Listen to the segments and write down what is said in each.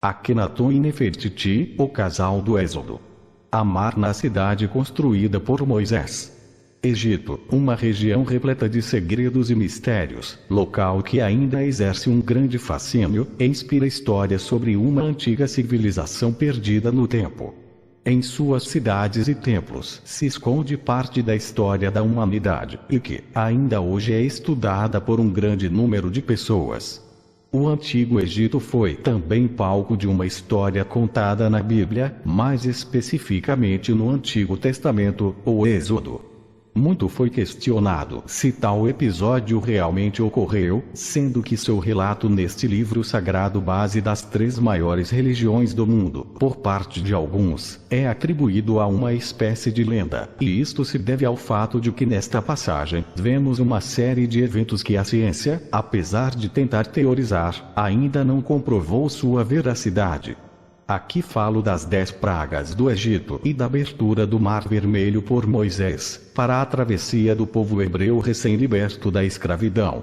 Akhenaton e Nefertiti, o casal do Êxodo. Amar na cidade construída por Moisés. Egito, uma região repleta de segredos e mistérios, local que ainda exerce um grande fascínio, e inspira histórias sobre uma antiga civilização perdida no tempo. Em suas cidades e templos se esconde parte da história da humanidade, e que, ainda hoje é estudada por um grande número de pessoas. O Antigo Egito foi também palco de uma história contada na Bíblia, mais especificamente no Antigo Testamento, o Êxodo. Muito foi questionado se tal episódio realmente ocorreu, sendo que seu relato neste livro sagrado, base das 3 maiores religiões do mundo, por parte de alguns, é atribuído a uma espécie de lenda, e isto se deve ao fato de que nesta passagem, vemos uma série de eventos que a ciência, apesar de tentar teorizar, ainda não comprovou sua veracidade. Aqui falo das 10 pragas do Egito e da abertura do Mar Vermelho por Moisés, para a travessia do povo hebreu recém-liberto da escravidão.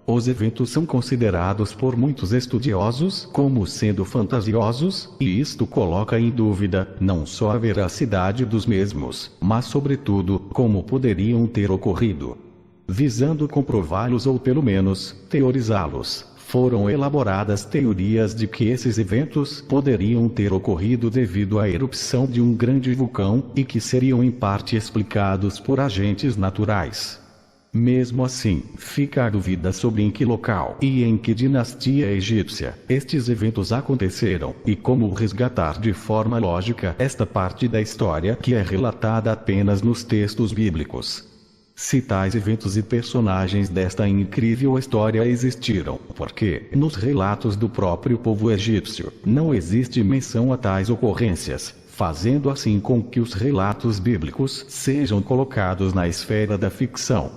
Os eventos são considerados por muitos estudiosos como sendo fantasiosos, e isto coloca em dúvida, não só a veracidade dos mesmos, mas sobretudo, como poderiam ter ocorrido. Visando comprová-los ou pelo menos, teorizá-los, foram elaboradas teorias de que esses eventos poderiam ter ocorrido devido à erupção de um grande vulcão, e que seriam em parte explicados por agentes naturais. Mesmo assim, fica a dúvida sobre em que local e em que dinastia egípcia estes eventos aconteceram, e como resgatar de forma lógica esta parte da história que é relatada apenas nos textos bíblicos. Se tais eventos e personagens desta incrível história existiram, porque, nos relatos do próprio povo egípcio, não existe menção a tais ocorrências, fazendo assim com que os relatos bíblicos sejam colocados na esfera da ficção.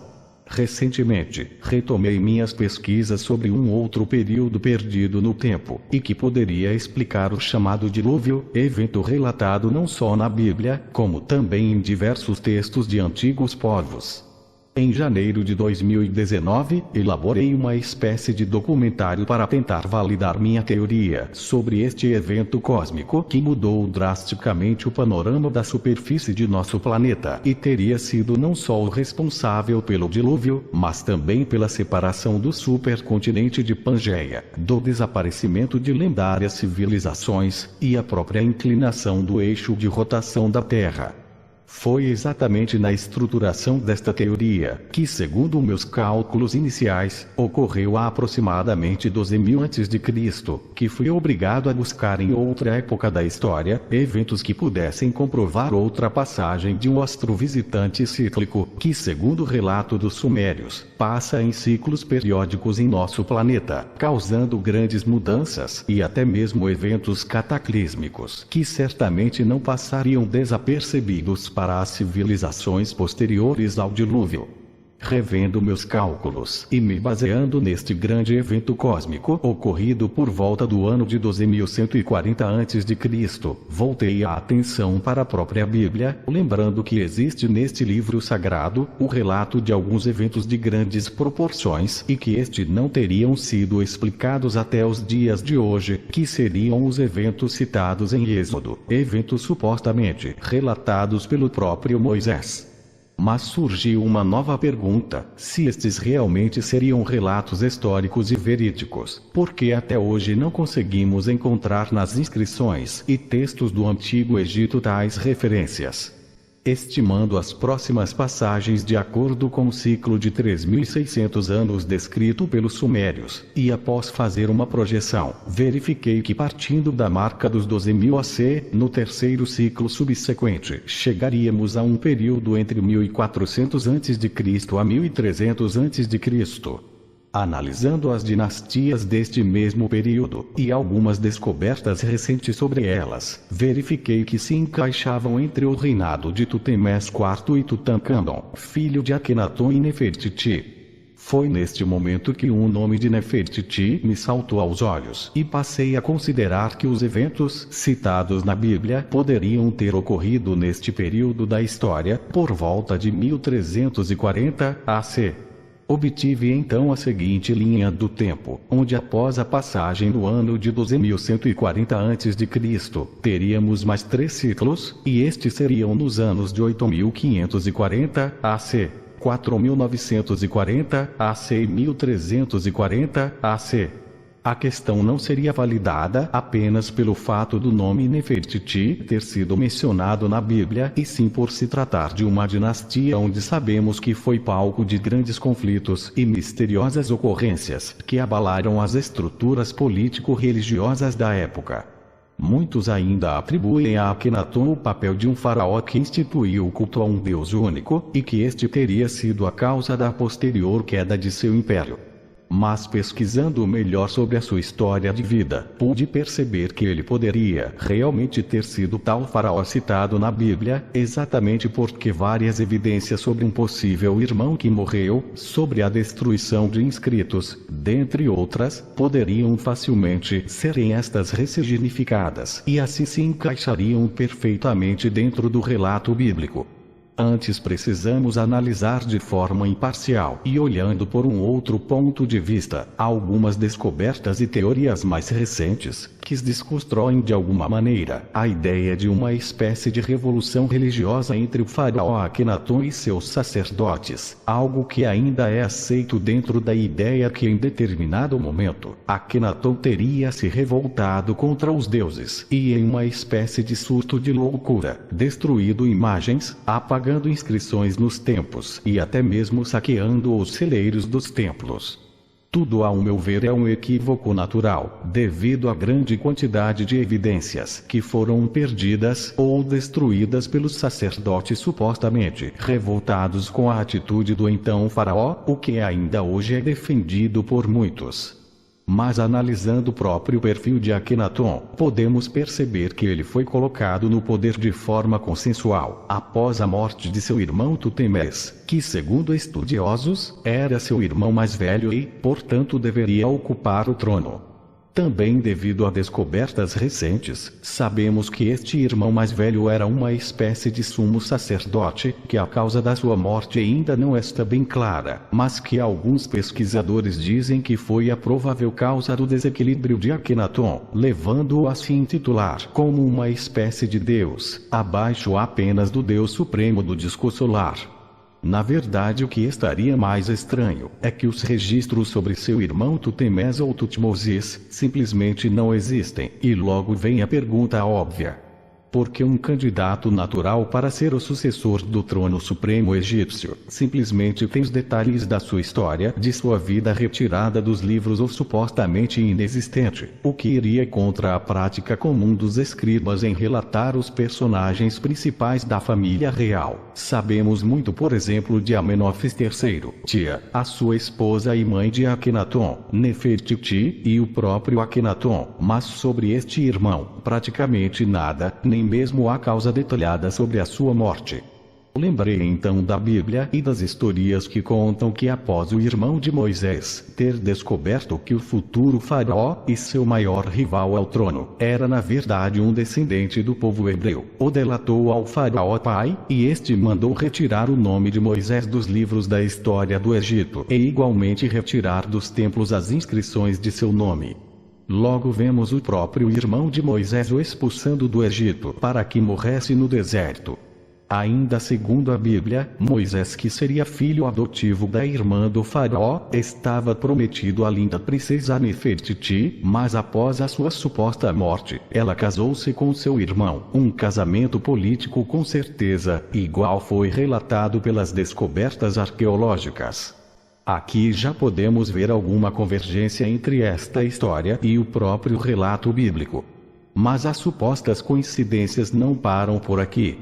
Recentemente, retomei minhas pesquisas sobre um outro período perdido no tempo, e que poderia explicar o chamado dilúvio, evento relatado não só na Bíblia, como também em diversos textos de antigos povos. Em janeiro de 2019, elaborei uma espécie de documentário para tentar validar minha teoria sobre este evento cósmico que mudou drasticamente o panorama da superfície de nosso planeta, e teria sido não só o responsável pelo dilúvio, mas também pela separação do supercontinente de Pangeia, do desaparecimento de lendárias civilizações, e a própria inclinação do eixo de rotação da Terra. Foi exatamente na estruturação desta teoria que, segundo meus cálculos iniciais, ocorreu há aproximadamente 12.000 a.C., que fui obrigado a buscar em outra época da história eventos que pudessem comprovar outra passagem de um astrovisitante cíclico, que, segundo o relato dos sumérios, passa em ciclos periódicos em nosso planeta, causando grandes mudanças e até mesmo eventos cataclísmicos que certamente não passariam desapercebidos para as civilizações posteriores ao dilúvio. Revendo meus cálculos e me baseando neste grande evento cósmico ocorrido por volta do ano de 12.140 a.C., voltei a atenção para a própria Bíblia, lembrando que existe neste livro sagrado o relato de alguns eventos de grandes proporções e que estes não teriam sido explicados até os dias de hoje, que seriam os eventos citados em Êxodo, eventos supostamente relatados pelo próprio Moisés. Mas surgiu uma nova pergunta: se estes realmente seriam relatos históricos e verídicos, porque até hoje não conseguimos encontrar nas inscrições e textos do Antigo Egito tais referências. Estimando as próximas passagens de acordo com o ciclo de 3.600 anos descrito pelos sumérios, e após fazer uma projeção, verifiquei que partindo da marca dos 12.000 AC, no terceiro ciclo subsequente, chegaríamos a um período entre 1400 a.C. a 1300 a.C. Analisando as dinastias deste mesmo período, e algumas descobertas recentes sobre elas, verifiquei que se encaixavam entre o reinado de Tutemés IV e Tutankhamon, filho de Akhenaton e Nefertiti. Foi neste momento que o nome de Nefertiti me saltou aos olhos, e passei a considerar que os eventos citados na Bíblia poderiam ter ocorrido neste período da história, por volta de 1340 AC. Obtive então a seguinte linha do tempo, onde após a passagem do ano de 12.140 a.C., teríamos mais 3 ciclos, e estes seriam nos anos de 8.540 AC, 4.940 AC e 1.340 AC. A questão não seria validada apenas pelo fato do nome Nefertiti ter sido mencionado na Bíblia, e sim por se tratar de uma dinastia onde sabemos que foi palco de grandes conflitos e misteriosas ocorrências que abalaram as estruturas político-religiosas da época. Muitos ainda atribuem a Akenaton o papel de um faraó que instituiu o culto a um Deus único, e que este teria sido a causa da posterior queda de seu império. Mas pesquisando melhor sobre a sua história de vida, pude perceber que ele poderia realmente ter sido tal faraó citado na Bíblia, exatamente porque várias evidências sobre um possível irmão que morreu, sobre a destruição de inscritos, dentre outras, poderiam facilmente serem estas ressignificadas, e assim se encaixariam perfeitamente dentro do relato bíblico. Antes precisamos analisar de forma imparcial e olhando por um outro ponto de vista, algumas descobertas e teorias mais recentes, que desconstroem de alguma maneira a ideia de uma espécie de revolução religiosa entre o faraó Akenaton e seus sacerdotes, algo que ainda é aceito dentro da ideia que em determinado momento, Akenaton teria se revoltado contra os deuses e em uma espécie de surto de loucura, destruído imagens, apagando inscrições nos templos e até mesmo saqueando os celeiros dos templos. Tudo, ao meu ver, é um equívoco natural, devido à grande quantidade de evidências que foram perdidas ou destruídas pelos sacerdotes supostamente revoltados com a atitude do então faraó, o que ainda hoje é defendido por muitos. Mas analisando o próprio perfil de Akenaton, podemos perceber que ele foi colocado no poder de forma consensual, após a morte de seu irmão Tutemés, que segundo estudiosos, era seu irmão mais velho e, portanto, deveria ocupar o trono. Também devido a descobertas recentes, sabemos que este irmão mais velho era uma espécie de sumo sacerdote, que a causa da sua morte ainda não está bem clara, mas que alguns pesquisadores dizem que foi a provável causa do desequilíbrio de Akenaton, levando-o a se intitular como uma espécie de deus, abaixo apenas do Deus Supremo do disco solar. Na verdade, o que estaria mais estranho é que os registros sobre seu irmão Tutemés ou Tutmoses simplesmente não existem, e logo vem a pergunta óbvia: por que um candidato natural para ser o sucessor do trono supremo egípcio simplesmente tem os detalhes da sua história, de sua vida retirada dos livros ou supostamente inexistente, o que iria contra a prática comum dos escribas em relatar os personagens principais da família real? Sabemos muito, por exemplo, de Amenófis III, tia, a sua esposa e mãe de Akenaton, Nefertiti, e o próprio Akenaton, mas sobre este irmão, praticamente nada, nem mesmo a causa detalhada sobre a sua morte. Lembrei então da Bíblia e das histórias que contam que após o irmão de Moisés ter descoberto que o futuro faraó e seu maior rival ao trono era na verdade um descendente do povo hebreu, o delatou ao faraó pai, e este mandou retirar o nome de Moisés dos livros da história do Egito, e igualmente retirar dos templos as inscrições de seu nome. Logo vemos o próprio irmão de Moisés o expulsando do Egito para que morresse no deserto. Ainda segundo a Bíblia, Moisés, que seria filho adotivo da irmã do faraó, estava prometido à linda princesa Nefertiti, mas após a sua suposta morte, ela casou-se com seu irmão, um casamento político com certeza, igual foi relatado pelas descobertas arqueológicas. Aqui já podemos ver alguma convergência entre esta história e o próprio relato bíblico. Mas as supostas coincidências não param por aqui.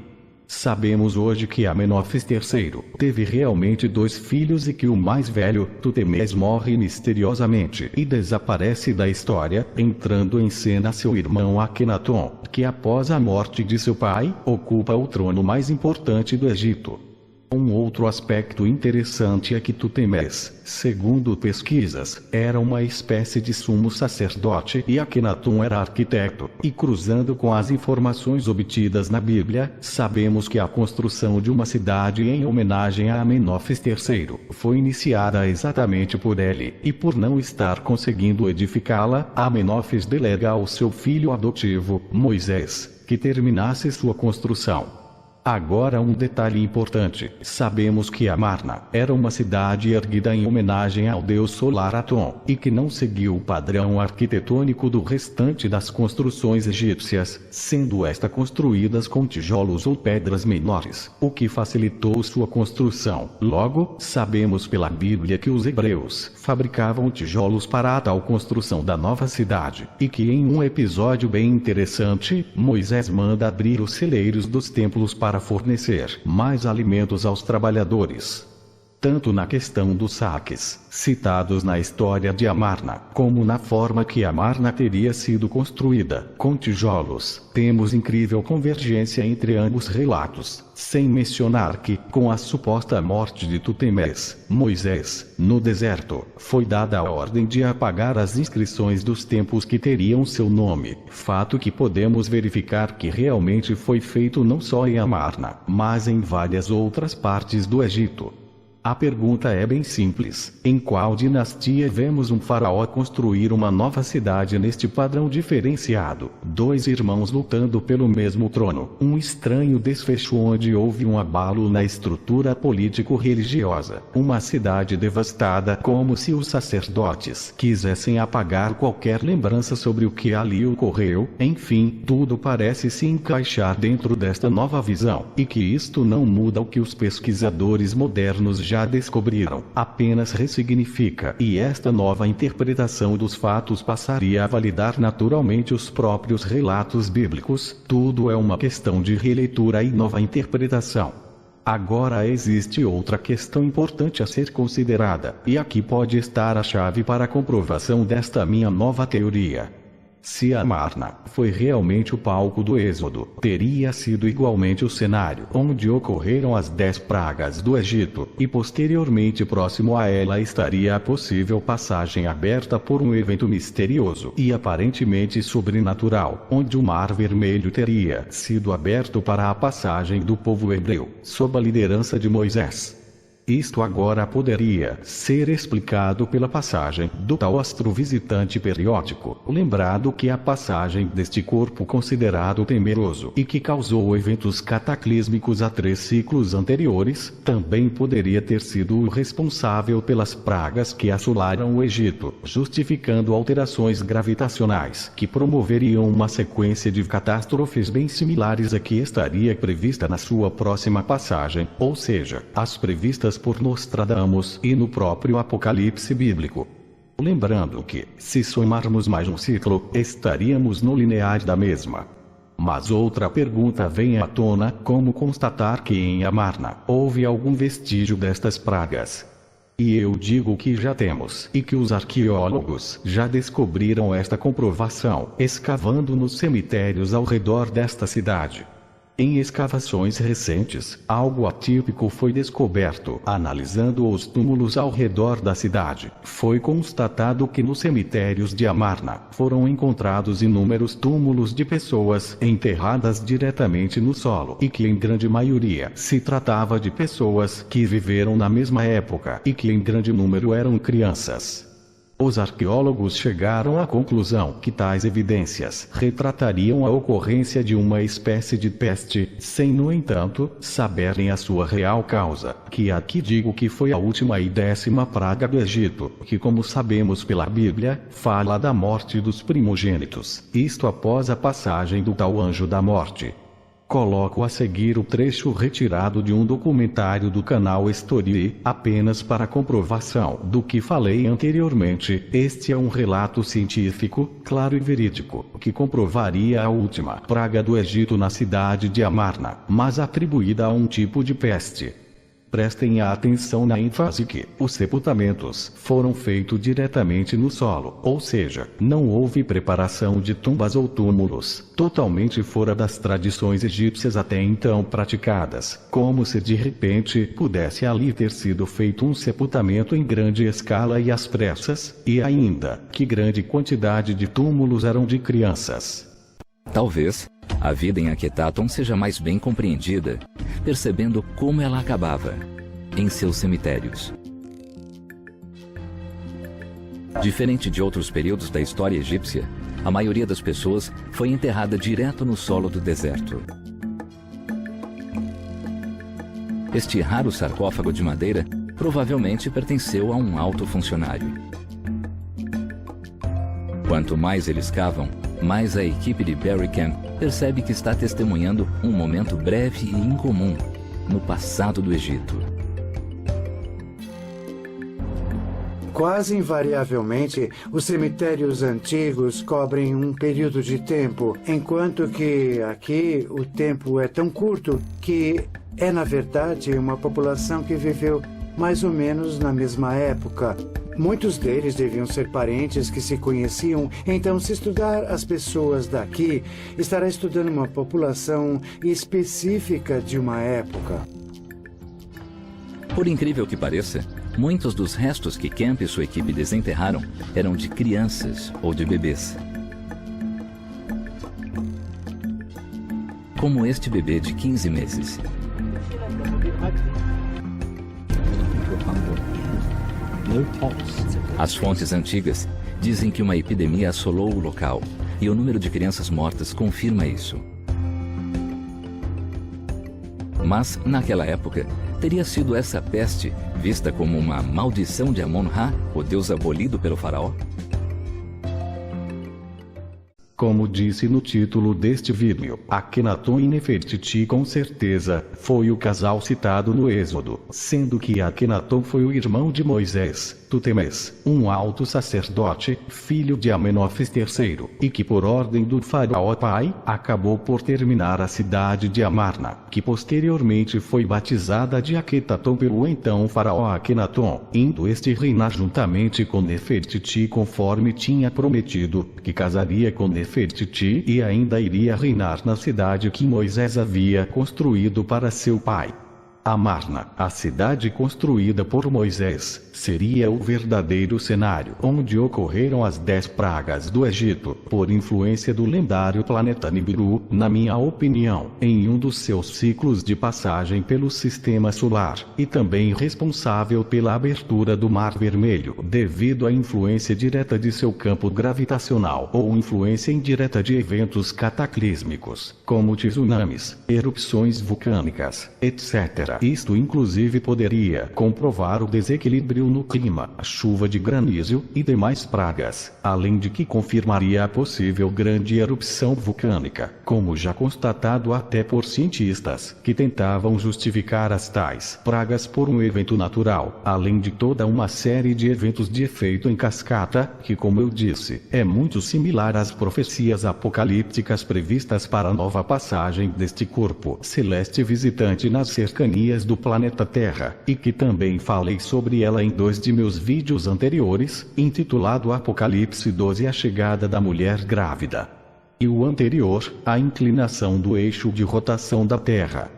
Sabemos hoje que Amenófis III teve realmente 2 filhos e que o mais velho, Tutemés, morre misteriosamente e desaparece da história, entrando em cena seu irmão Akenaton, que após a morte de seu pai, ocupa o trono mais importante do Egito. Um outro aspecto interessante é que Tutemés, segundo pesquisas, era uma espécie de sumo sacerdote e Akhenaton era arquiteto, e cruzando com as informações obtidas na Bíblia, sabemos que a construção de uma cidade em homenagem a Amenófis III foi iniciada exatamente por ele, e por não estar conseguindo edificá-la, Amenófis delega ao seu filho adotivo, Moisés, que terminasse sua construção. Agora um detalhe importante, sabemos que Amarna era uma cidade erguida em homenagem ao deus solar Aton, e que não seguiu o padrão arquitetônico do restante das construções egípcias, sendo esta construídas com tijolos ou pedras menores, o que facilitou sua construção. Logo, sabemos pela Bíblia que os hebreus fabricavam tijolos para a tal construção da nova cidade, e que em um episódio bem interessante, Moisés manda abrir os celeiros dos templos para fornecer mais alimentos aos trabalhadores. Tanto na questão dos saques, citados na história de Amarna, como na forma que Amarna teria sido construída, com tijolos, temos incrível convergência entre ambos relatos, sem mencionar que, com a suposta morte de Tutemés, Moisés, no deserto, foi dada a ordem de apagar as inscrições dos templos que teriam seu nome, fato que podemos verificar que realmente foi feito não só em Amarna, mas em várias outras partes do Egito. A pergunta é bem simples: em qual dinastia vemos um faraó construir uma nova cidade neste padrão diferenciado? Dois irmãos lutando pelo mesmo trono, um estranho desfecho onde houve um abalo na estrutura político-religiosa, uma cidade devastada como se os sacerdotes quisessem apagar qualquer lembrança sobre o que ali ocorreu. Enfim, tudo parece se encaixar dentro desta nova visão, e que isto não muda o que os pesquisadores modernos já descobriram, apenas ressignifica, e esta nova interpretação dos fatos passaria a validar naturalmente os próprios relatos bíblicos. Tudo é uma questão de releitura e nova interpretação. Agora existe outra questão importante a ser considerada, e aqui pode estar a chave para a comprovação desta minha nova teoria. Se Amarna foi realmente o palco do Êxodo, teria sido igualmente o cenário onde ocorreram as 10 pragas do Egito, e posteriormente próximo a ela estaria a possível passagem aberta por um evento misterioso e aparentemente sobrenatural, onde o Mar Vermelho teria sido aberto para a passagem do povo hebreu, sob a liderança de Moisés. Isto agora poderia ser explicado pela passagem do tal astrovisitante periódico, lembrado que a passagem deste corpo considerado temeroso e que causou eventos cataclísmicos a 3 ciclos anteriores, também poderia ter sido o responsável pelas pragas que assolaram o Egito, justificando alterações gravitacionais que promoveriam uma sequência de catástrofes bem similares à que estaria prevista na sua próxima passagem, ou seja, as previstas por Nostradamus e no próprio Apocalipse bíblico. Lembrando que, se somarmos mais um ciclo, estaríamos no linear da mesma. Mas outra pergunta vem à tona: como constatar que em Amarna houve algum vestígio destas pragas? E eu digo que já temos, e que os arqueólogos já descobriram esta comprovação, escavando nos cemitérios ao redor desta cidade. Em escavações recentes, algo atípico foi descoberto. Analisando os túmulos ao redor da cidade, foi constatado que nos cemitérios de Amarna foram encontrados inúmeros túmulos de pessoas enterradas diretamente no solo, e que em grande maioria se tratava de pessoas que viveram na mesma época e que em grande número eram crianças. Os arqueólogos chegaram à conclusão que tais evidências retratariam a ocorrência de uma espécie de peste, sem, no entanto, saberem a sua real causa, que aqui digo que foi a última e 10ª praga do Egito, que, como sabemos pela Bíblia, fala da morte dos primogênitos, isto após a passagem do tal anjo da morte. Coloco a seguir o trecho retirado de um documentário do canal Story, apenas para comprovação do que falei anteriormente. Este é um relato científico, claro e verídico, que comprovaria a última praga do Egito na cidade de Amarna, mas atribuída a um tipo de peste. Prestem atenção na ênfase que os sepultamentos foram feitos diretamente no solo, ou seja, não houve preparação de tumbas ou túmulos, totalmente fora das tradições egípcias até então praticadas, como se de repente pudesse ali ter sido feito um sepultamento em grande escala e às pressas, e ainda, que grande quantidade de túmulos eram de crianças. Talvez a vida em Akhetaton seja mais bem compreendida, percebendo como ela acabava, em seus cemitérios. Diferente de outros períodos da história egípcia, a maioria das pessoas foi enterrada direto no solo do deserto. Este raro sarcófago de madeira provavelmente pertenceu a um alto funcionário. Quanto mais eles cavam, mais a equipe de Berrican percebe que está testemunhando um momento breve e incomum no passado do Egito. Quase invariavelmente, os cemitérios antigos cobrem um período de tempo, enquanto que aqui o tempo é tão curto que é, na verdade, uma população que viveu mais ou menos na mesma época. Muitos deles deviam ser parentes que se conheciam, então se estudar as pessoas daqui, estará estudando uma população específica de uma época. Por incrível que pareça, muitos dos restos que Kemp e sua equipe desenterraram eram de crianças ou de bebês. Como este bebê de 15 meses. As fontes antigas dizem que uma epidemia assolou o local, e o número de crianças mortas confirma isso. Mas, naquela época, teria sido essa peste vista como uma maldição de Amon-Ra, o deus abolido pelo faraó? Como disse no título deste vídeo, Akhenaton e Nefertiti com certeza foi o casal citado no Êxodo, sendo que Akhenaton foi o irmão de Moisés, Tutemes, um alto sacerdote, filho de Amenófis III, e que por ordem do faraó pai, acabou por terminar a cidade de Amarna, que posteriormente foi batizada de Akhetaton pelo então faraó Akhenaton, indo este reinar juntamente com Nefertiti conforme tinha prometido, que casaria com Nefertiti e ainda iria reinar na cidade que Moisés havia construído para seu pai. Amarna, a cidade construída por Moisés, seria o verdadeiro cenário onde ocorreram as 10 pragas do Egito, por influência do lendário planeta Nibiru, na minha opinião, em um dos seus ciclos de passagem pelo sistema solar, e também responsável pela abertura do Mar Vermelho, devido à influência direta de seu campo gravitacional ou influência indireta de eventos cataclísmicos, como tsunamis, erupções vulcânicas, etc. Isto inclusive poderia comprovar o desequilíbrio no clima, a chuva de granizo e demais pragas, além de que confirmaria a possível grande erupção vulcânica, como já constatado até por cientistas, que tentavam justificar as tais pragas por um evento natural, além de toda uma série de eventos de efeito em cascata, que como eu disse, é muito similar às profecias apocalípticas previstas para a nova passagem deste corpo celeste visitante nas cercanias do planeta Terra, e que também falei sobre ela em 2 de meus vídeos anteriores, intitulado Apocalipse 12 A Chegada da Mulher Grávida. E o anterior, a inclinação do eixo de rotação da Terra.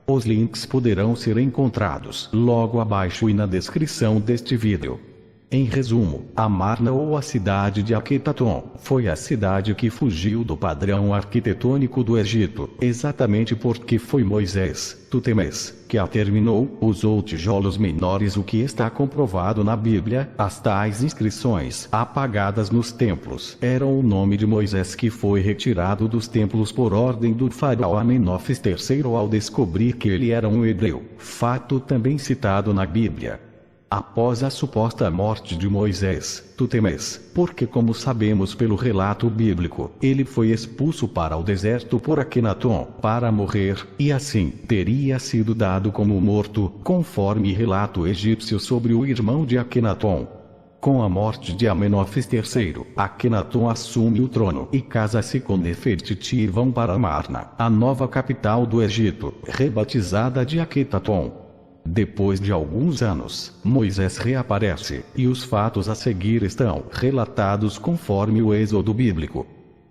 Os links poderão ser encontrados logo abaixo e na descrição deste vídeo. Em resumo, Amarna ou a cidade de Akhetaton foi a cidade que fugiu do padrão arquitetônico do Egito, exatamente porque foi Moisés, Tutemes, que a terminou, usou tijolos menores, o que está comprovado na Bíblia. As tais inscrições apagadas nos templos eram o nome de Moisés, que foi retirado dos templos por ordem do faraó Amenófis III ao descobrir que ele era um hebreu, fato também citado na Bíblia. Após a suposta morte de Moisés, Tutemes, porque como sabemos pelo relato bíblico, ele foi expulso para o deserto por Akhenaton, para morrer, e assim, teria sido dado como morto, conforme relato egípcio sobre o irmão de Akhenaton. Com a morte de Amenófis III, Akhenaton assume o trono e casa-se com Nefertiti e vão para Amarna, a nova capital do Egito, rebatizada de Akhetaton. Depois de alguns anos, Moisés reaparece, e os fatos a seguir estão relatados conforme o êxodo bíblico.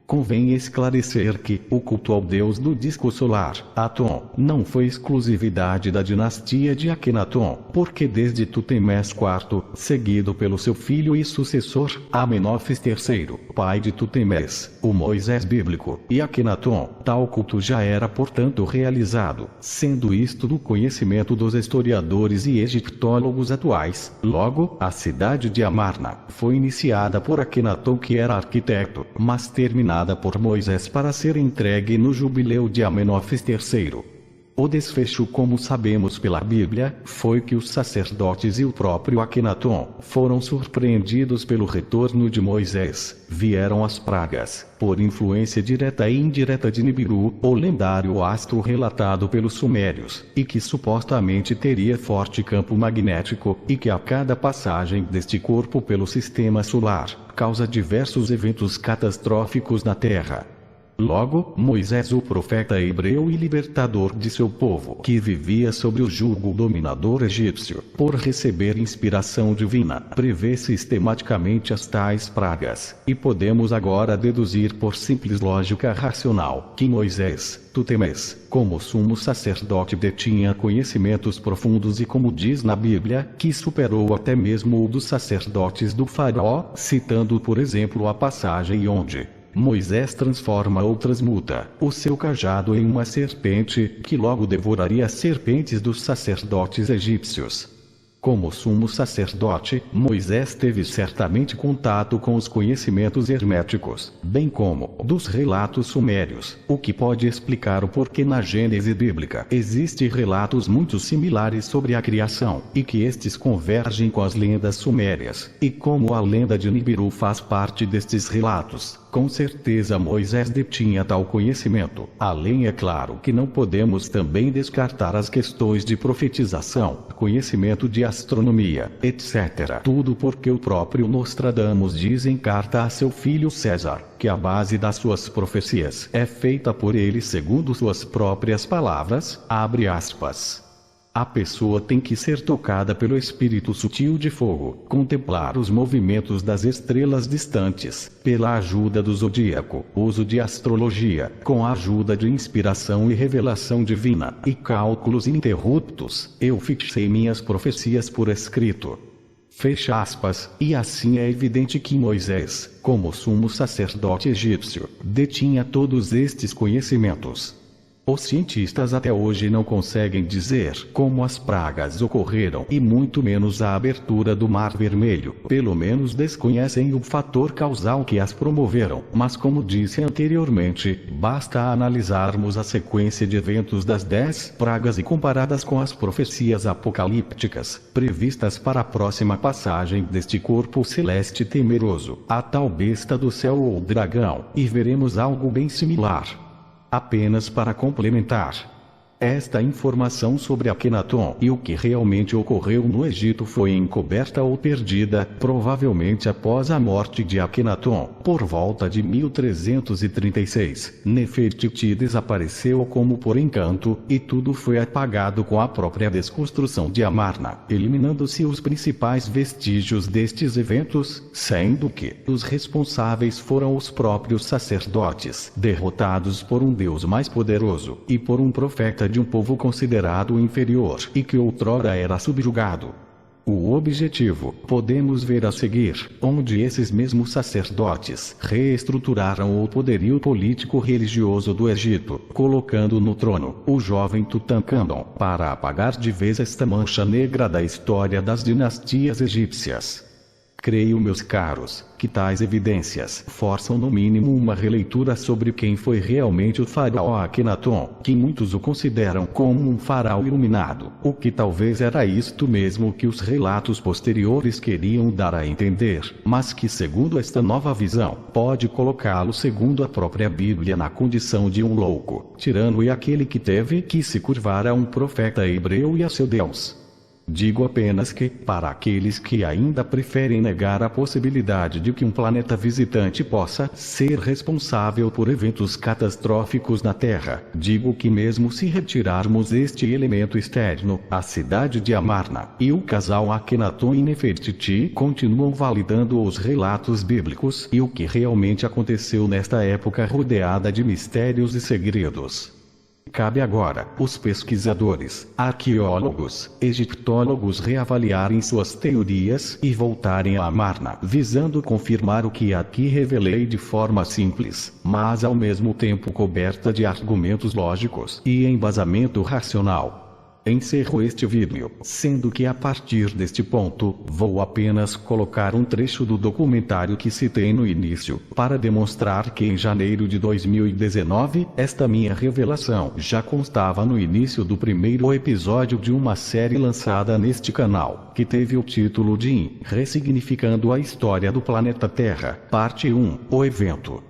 Convém esclarecer que o culto ao deus do disco solar, Atom, não foi exclusividade da dinastia de Akenaton, porque desde Tutemés IV, seguido pelo seu filho e sucessor, Amenófis III, pai de Tutemés, o Moisés bíblico, e Akenaton, tal culto já era portanto realizado, sendo isto do conhecimento dos historiadores e egiptólogos atuais. Logo, a cidade de Amarna foi iniciada por Akenaton, que era arquiteto, mas terminada por Moisés para ser entregue no jubileu de Amenófis III. O desfecho, como sabemos pela Bíblia, foi que os sacerdotes e o próprio Akenaton foram surpreendidos pelo retorno de Moisés. Vieram as pragas, por influência direta e indireta de Nibiru, o lendário astro relatado pelos sumérios, e que supostamente teria forte campo magnético, e que a cada passagem deste corpo pelo sistema solar, causa diversos eventos catastróficos na Terra. Logo, Moisés, o profeta hebreu e libertador de seu povo, que vivia sob o jugo dominador egípcio, por receber inspiração divina, prevê sistematicamente as tais pragas, e podemos agora deduzir por simples lógica racional, que Moisés, Tutemés, como sumo sacerdote, detinha conhecimentos profundos e, como diz na Bíblia, que superou até mesmo o dos sacerdotes do faraó, citando por exemplo a passagem onde Moisés transforma ou transmuta o seu cajado em uma serpente, que logo devoraria as serpentes dos sacerdotes egípcios. Como sumo sacerdote, Moisés teve certamente contato com os conhecimentos herméticos, bem como dos relatos sumérios, o que pode explicar o porquê na Gênese bíblica existem relatos muito similares sobre a criação, e que estes convergem com as lendas sumérias, e como a lenda de Nibiru faz parte destes relatos. Com certeza Moisés detinha tal conhecimento. Além, é claro, que não podemos também descartar as questões de profetização, conhecimento de astronomia, etc. Tudo porque o próprio Nostradamus diz em carta a seu filho César, que a base das suas profecias é feita por ele segundo suas próprias palavras, abre aspas. A pessoa tem que ser tocada pelo espírito sutil de fogo, contemplar os movimentos das estrelas distantes, pela ajuda do zodíaco, uso de astrologia, com a ajuda de inspiração e revelação divina, e cálculos ininterruptos. Eu fixei minhas profecias por escrito. Fecha aspas. E assim é evidente que Moisés, como sumo sacerdote egípcio, detinha todos estes conhecimentos. Os cientistas até hoje não conseguem dizer como as pragas ocorreram e muito menos a abertura do Mar Vermelho. Pelo menos desconhecem o fator causal que as promoveram. Mas, como disse anteriormente, basta analisarmos a sequência de eventos das 10 pragas e comparadas com as profecias apocalípticas previstas para a próxima passagem deste corpo celeste temeroso, a tal besta do céu ou dragão, e veremos algo bem similar. Apenas para complementar esta informação sobre Akenaton e o que realmente ocorreu no Egito foi encoberta ou perdida, provavelmente após a morte de Akenaton, por volta de 1336. Nefertiti desapareceu como por encanto, e tudo foi apagado com a própria desconstrução de Amarna, eliminando-se os principais vestígios destes eventos, sendo que os responsáveis foram os próprios sacerdotes, derrotados por um Deus mais poderoso, e por um profeta de um povo considerado inferior e que outrora era subjugado. O objetivo, podemos ver a seguir, onde esses mesmos sacerdotes reestruturaram o poderio político-religioso do Egito, colocando no trono o jovem Tutankhamon, para apagar de vez esta mancha negra da história das dinastias egípcias. Creio, meus caros, que tais evidências forçam no mínimo uma releitura sobre quem foi realmente o faraó Akenaton, que muitos o consideram como um faraó iluminado, o que talvez era isto mesmo que os relatos posteriores queriam dar a entender, mas que, segundo esta nova visão, pode colocá-lo, segundo a própria Bíblia, na condição de um louco, tirano e aquele que teve que se curvar a um profeta hebreu e a seu Deus. Digo apenas que, para aqueles que ainda preferem negar a possibilidade de que um planeta visitante possa ser responsável por eventos catastróficos na Terra, digo que mesmo se retirarmos este elemento externo, a cidade de Amarna e o casal Akhenaton e Nefertiti continuam validando os relatos bíblicos e o que realmente aconteceu nesta época rodeada de mistérios e segredos. Cabe agora, os pesquisadores, arqueólogos, egiptólogos reavaliarem suas teorias e voltarem a Amarna, visando confirmar o que aqui revelei de forma simples, mas ao mesmo tempo coberta de argumentos lógicos e embasamento racional. Encerro este vídeo, sendo que a partir deste ponto, vou apenas colocar um trecho do documentário que citei no início, para demonstrar que em janeiro de 2019, esta minha revelação já constava no início do primeiro episódio de uma série lançada neste canal, que teve o título de Ressignificando a História do Planeta Terra, Parte 1, o evento.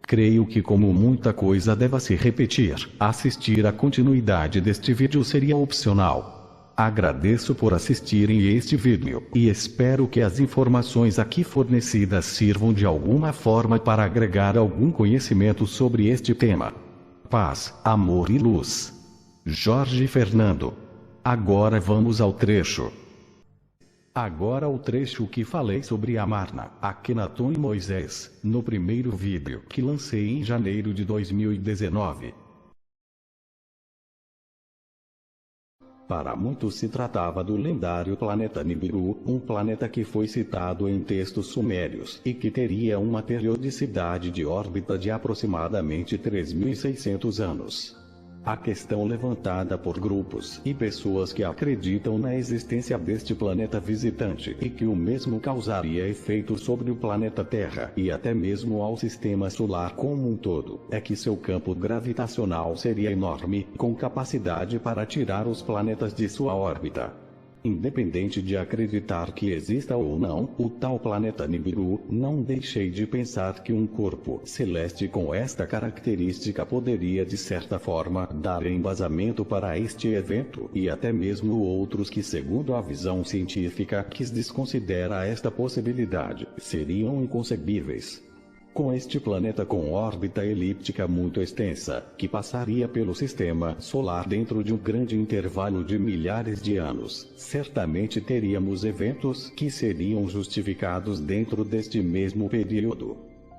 Creio que como muita coisa deva se repetir, assistir à continuidade deste vídeo seria opcional. Agradeço por assistirem este vídeo, e espero que as informações aqui fornecidas sirvam de alguma forma para agregar algum conhecimento sobre este tema. Paz, amor e luz. Jorge Fernando. Agora vamos ao trecho. Agora o trecho que falei sobre Amarna, Akhenaton e Moisés, no primeiro vídeo que lancei em janeiro de 2019. Para muitos se tratava do lendário planeta Nibiru, um planeta que foi citado em textos sumérios e que teria uma periodicidade de órbita de aproximadamente 3.600 anos. A questão levantada por grupos e pessoas que acreditam na existência deste planeta visitante e que o mesmo causaria efeitos sobre o planeta Terra e até mesmo ao sistema solar como um todo, é que seu campo gravitacional seria enorme, com capacidade para tirar os planetas de sua órbita. Independente de acreditar que exista ou não o tal planeta Nibiru, não deixei de pensar que um corpo celeste com esta característica poderia de certa forma dar embasamento para este evento, e até mesmo outros que, segundo a visão científica, que desconsidera esta possibilidade, seriam inconcebíveis. Com este planeta com órbita elíptica muito extensa, que passaria pelo sistema solar dentro de um grande intervalo de milhares de anos, certamente teríamos eventos que seriam justificados dentro deste mesmo período.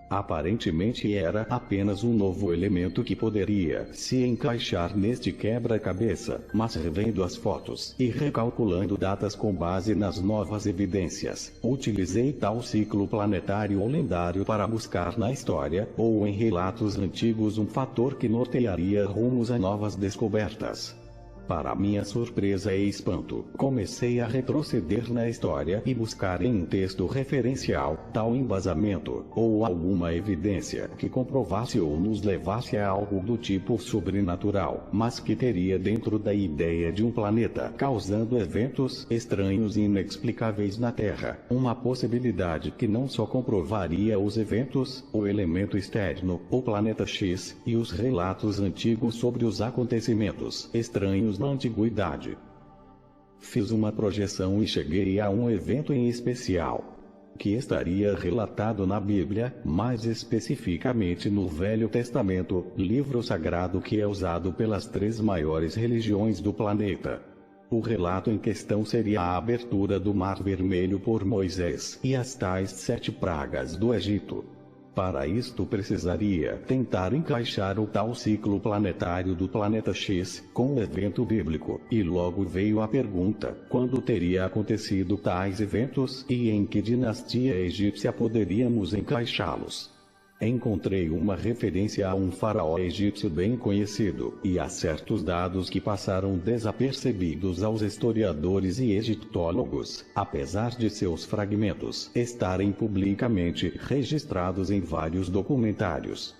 Aparentemente era apenas um novo elemento que poderia se encaixar neste quebra-cabeça, mas revendo as fotos e recalculando datas com base nas novas evidências, utilizei tal ciclo planetário ou lendário para buscar na história, ou em relatos antigos, um fator que nortearia rumos a novas descobertas. Para minha surpresa e espanto, comecei a retroceder na história e buscar em um texto referencial tal embasamento, ou alguma evidência que comprovasse ou nos levasse a algo do tipo sobrenatural, mas que teria dentro da ideia de um planeta causando eventos estranhos e inexplicáveis na Terra, uma possibilidade que não só comprovaria os eventos, o elemento externo, o planeta X, e os relatos antigos sobre os acontecimentos estranhos na antiguidade. Fiz uma projeção e cheguei a um evento em especial, que estaria relatado na Bíblia, mais especificamente no Velho Testamento, livro sagrado que é usado pelas 3 maiores religiões do planeta. O relato em questão seria a abertura do Mar Vermelho por Moisés e as tais 7 pragas do Egito. Para isto precisaria tentar encaixar o tal ciclo planetário do planeta X com o evento bíblico, e logo veio a pergunta: quando teria acontecido tais eventos e em que dinastia egípcia poderíamos encaixá-los? Encontrei uma referência a um faraó egípcio bem conhecido, e a certos dados que passaram desapercebidos aos historiadores e egiptólogos, apesar de seus fragmentos estarem publicamente registrados em vários documentários.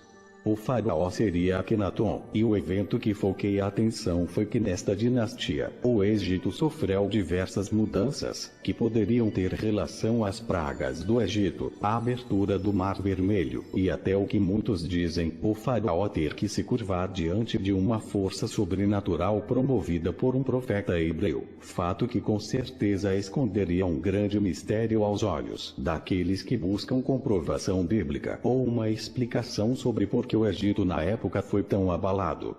O faraó seria Akenaton, e o evento que foquei a atenção foi que nesta dinastia, o Egito sofreu diversas mudanças, que poderiam ter relação às pragas do Egito, a abertura do Mar Vermelho, e até o que muitos dizem, o faraó ter que se curvar diante de uma força sobrenatural promovida por um profeta hebreu, fato que com certeza esconderia um grande mistério aos olhos daqueles que buscam comprovação bíblica ou uma explicação sobre por que o Egito na época foi tão abalado.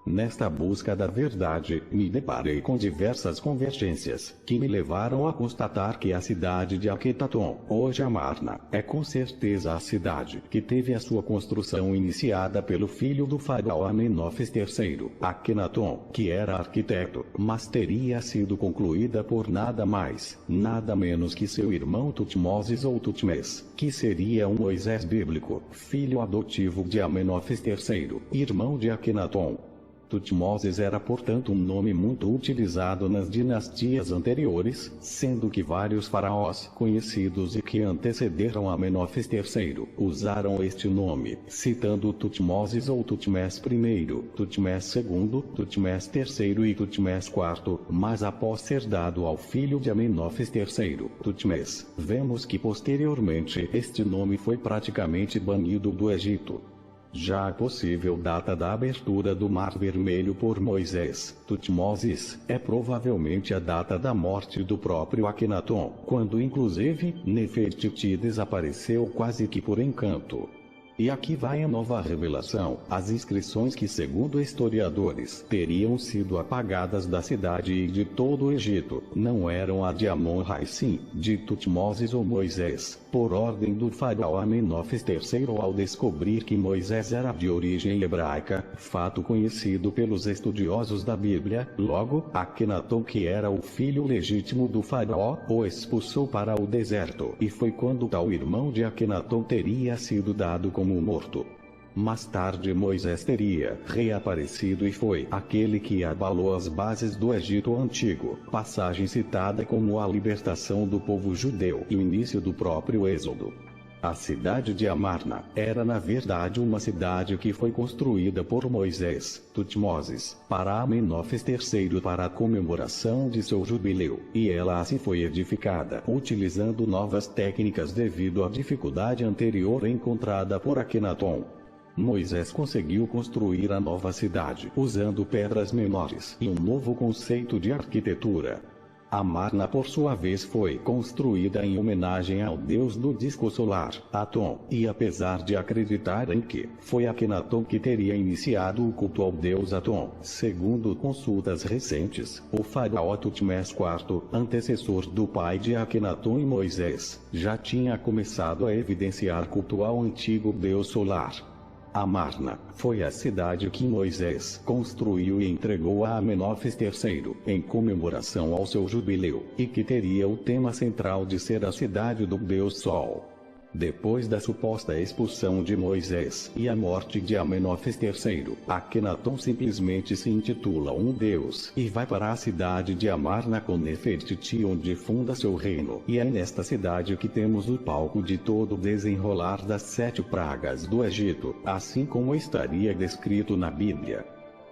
Nesta busca da verdade, me deparei com diversas convergências, que me levaram a constatar que a cidade de Akenaton, hoje Amarna, é com certeza a cidade que teve a sua construção iniciada pelo filho do faraó Amenófis III, Akenaton, que era arquiteto, mas teria sido concluída por nada mais, nada menos que seu irmão Tutmoses ou Tutmés, que seria um Moisés bíblico, filho adotivo de Amenófis III, irmão de Akenaton. Tutmoses era portanto um nome muito utilizado nas dinastias anteriores, sendo que vários faraós conhecidos e que antecederam Amenófis III usaram este nome, citando Tutmoses ou Tutmés I, Tutmés II, Tutmés III e Tutmés IV, mas após ser dado ao filho de Amenófis III, Tutmés, vemos que posteriormente este nome foi praticamente banido do Egito. Já a possível data da abertura do Mar Vermelho por Moisés, Tutmoses, é provavelmente a data da morte do próprio Akenaton, quando inclusive Nefertiti desapareceu quase que por encanto. E aqui vai a nova revelação, as inscrições que segundo historiadores teriam sido apagadas da cidade e de todo o Egito, não eram a de Amon-Ra, sim, de Tutmoses ou Moisés, por ordem do faraó Amenófis III ao descobrir que Moisés era de origem hebraica, fato conhecido pelos estudiosos da Bíblia. Logo, Akenaton, que era o filho legítimo do faraó, o expulsou para o deserto, e foi quando tal irmão de Akenaton teria sido dado como morto. Mais tarde Moisés teria reaparecido e foi aquele que abalou as bases do Egito Antigo, passagem citada como a libertação do povo judeu e o início do próprio Êxodo. A cidade de Amarna era na verdade uma cidade que foi construída por Moisés, Tutmoses, para Amenófis III para a comemoração de seu jubileu, e ela assim foi edificada, utilizando novas técnicas devido à dificuldade anterior encontrada por Akenaton. Moisés conseguiu construir a nova cidade usando pedras menores e um novo conceito de arquitetura. Amarna, por sua vez, foi construída em homenagem ao deus do disco solar, Aton, e apesar de acreditarem que foi Akenaton que teria iniciado o culto ao deus Aton, segundo consultas recentes, o faraó Tutmés IV, antecessor do pai de Akenaton e Moisés, já tinha começado a evidenciar culto ao antigo deus solar. Amarna foi a cidade que Moisés construiu e entregou a Amenófis III, em comemoração ao seu jubileu, e que teria o tema central de ser a cidade do Deus Sol. Depois da suposta expulsão de Moisés e a morte de Amenófis III, Akenaton simplesmente se intitula um deus e vai para a cidade de Amarna com Nefertiti, onde funda seu reino, e é nesta cidade que temos o palco de todo o desenrolar das 7 pragas do Egito, assim como estaria descrito na Bíblia.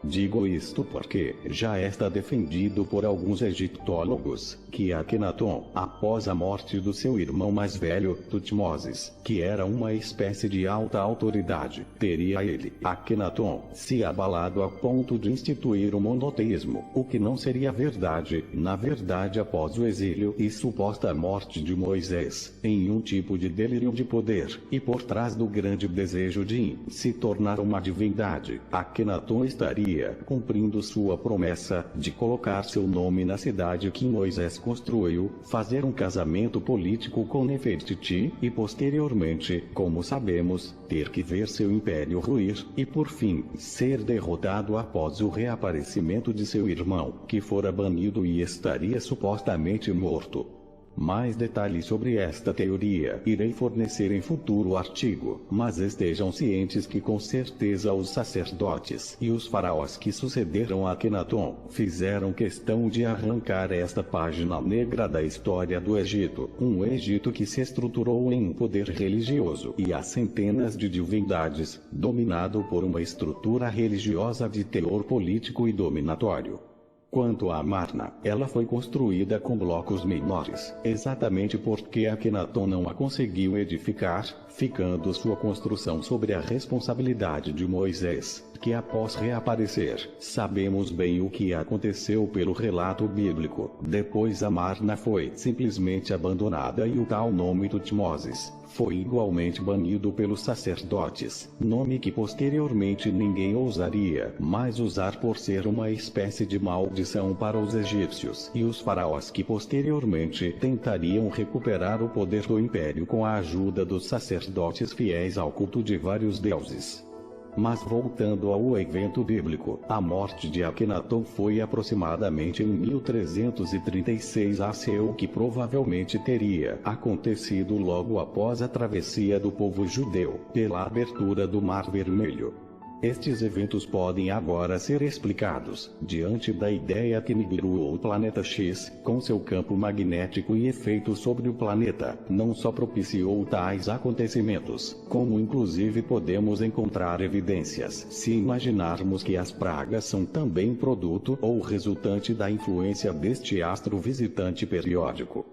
Digo isto porque já está defendido por alguns egiptólogos que Akenaton, após a morte do seu irmão mais velho, Tutmoses, que era uma espécie de alta autoridade, teria ele, Akenaton, se abalado a ponto de instituir o monoteísmo, o que não seria verdade, na verdade após o exílio e suposta morte de Moisés, em um tipo de delírio de poder, e por trás do grande desejo de se tornar uma divindade, Akenaton estaria cumprindo sua promessa de colocar seu nome na cidade que Moisés construiu, fazer um casamento político com Nefertiti e posteriormente, como sabemos, ter que ver seu império ruir e por fim ser derrotado após o reaparecimento de seu irmão, que fora banido e estaria supostamente morto. Mais detalhes sobre esta teoria irei fornecer em futuro artigo, mas estejam cientes que com certeza os sacerdotes e os faraós que sucederam a Akenaton fizeram questão de arrancar esta página negra da história do Egito, um Egito que se estruturou em um poder religioso e há centenas de divindades, dominado por uma estrutura religiosa de teor político e dominatório. Quanto a Amarna, ela foi construída com blocos menores, exatamente porque Akenaton não a conseguiu edificar, ficando sua construção sobre a responsabilidade de Moisés, que após reaparecer, sabemos bem o que aconteceu pelo relato bíblico. Depois Amarna foi simplesmente abandonada e o tal nome Tutmoses foi igualmente banido pelos sacerdotes, nome que posteriormente ninguém ousaria mais usar por ser uma espécie de maldição para os egípcios e os faraós que posteriormente tentariam recuperar o poder do império com a ajuda dos sacerdotes fiéis ao culto de vários deuses. Mas voltando ao evento bíblico, a morte de Akenaton foi aproximadamente em 1336 AC, o que provavelmente teria acontecido logo após a travessia do povo judeu pela abertura do Mar Vermelho. Estes eventos podem agora ser explicados, diante da ideia que Nibiru, o planeta X, com seu campo magnético e efeito sobre o planeta, não só propiciou tais acontecimentos, como inclusive podemos encontrar evidências se imaginarmos que as pragas são também produto ou resultante da influência deste astro visitante periódico.